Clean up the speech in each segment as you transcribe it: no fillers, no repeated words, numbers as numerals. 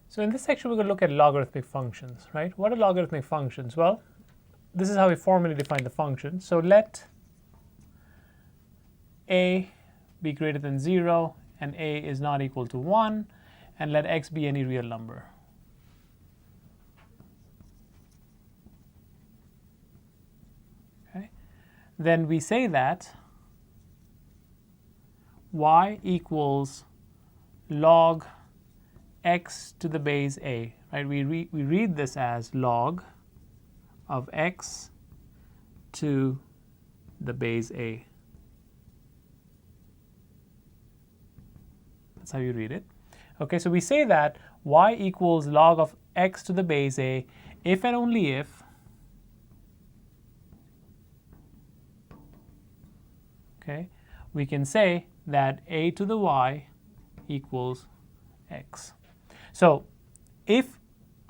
So in this section, we're going to look at logarithmic functions, right? What are logarithmic functions? Well, this is how we formally define the function. So let a be greater than 0 and a is not equal to 1, and let x be any real number. Okay. Then we say that y equals log x to the base a, right? We read this as log of x to the base a. That's how you read it. Okay, so we say that y equals log of x to the base a if and only if we can say that a to the y equals x. So if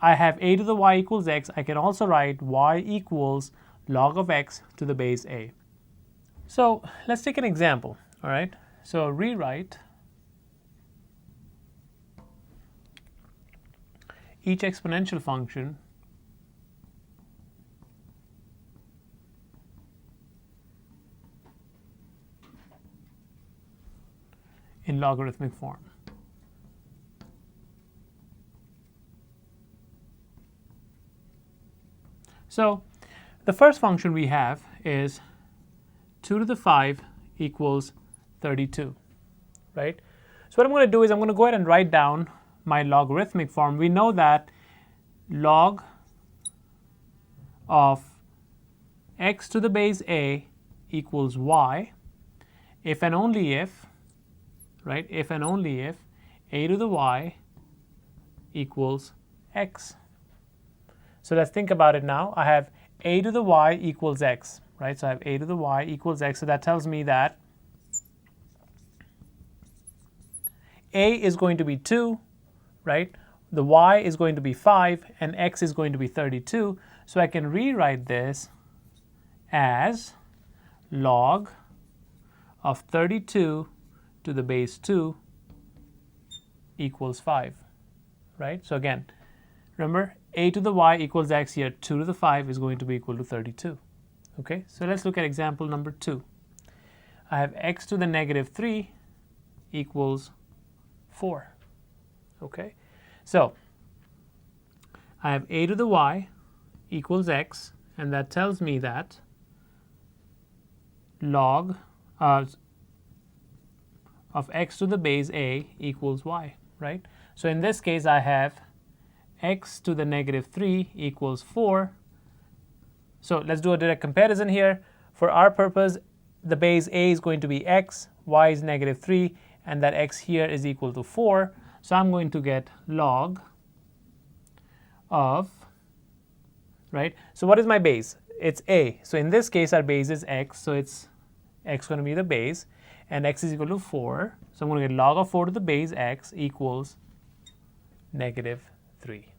I have a to the y equals x, I can also write y equals log of x to the base a. So let's take an example, all right? So rewrite each exponential function in logarithmic form. So the first function we have is 2 to the 5 equals 32, right? So what I'm going to do is I'm going to go ahead and write down my logarithmic form. We know that log of x to the base a equals y if and only if, right, if and only if a to the y equals x. So let's think about it now. I have a to the y equals x, right? So I have a to the y equals x. So that tells me that a is going to be 2, right? The y is going to be 5, and x is going to be 32. So I can rewrite this as log of 32 to the base 2 equals 5, right? So again, remember, a to the y equals x here, 2 to the 5 is going to be equal to 32. Okay, so let's look at example number 2. I have x to the negative 3 equals 4. Okay, so I have a to the y equals x, and that tells me that log of x to the base a equals y, right? So in this case, I have x to the negative 3 equals 4. So let's do a direct comparison here. For our purpose, the base a is going to be x, y is negative 3, and that x here is equal to 4. So I'm going to get log of, right? So what is my base? It's a. So in this case, our base is x, so it's x going to be the base, and x is equal to 4. So I'm going to get log of 4 to the base x equals negative 3.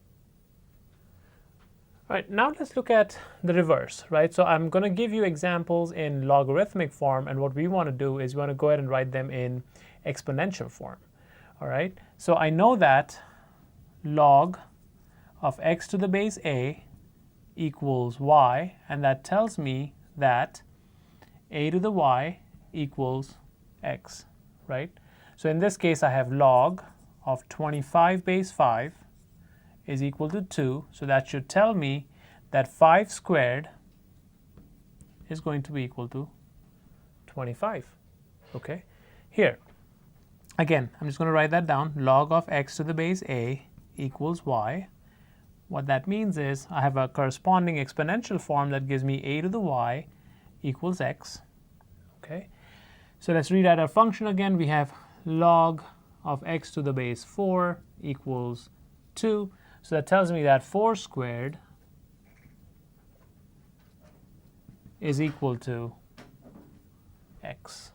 All right, now let's look at the reverse, right? So I'm going to give you examples in logarithmic form, and what we want to do is we want to go ahead and write them in exponential form. All right, so I know that log of x to the base a equals y, and that tells me that a to the y equals x, right? So in this case, I have log of 25 base 5 is equal to 2. So that should tell me that 5 squared is going to be equal to 25. Okay, here again, I'm just going to write that down. Log of x to the base a equals y. What that means is I have a corresponding exponential form that gives me a to the y equals x. Okay, so let's rewrite our function again. We have log of x to the base 4 equals 2. So that tells me that 4 squared is equal to x.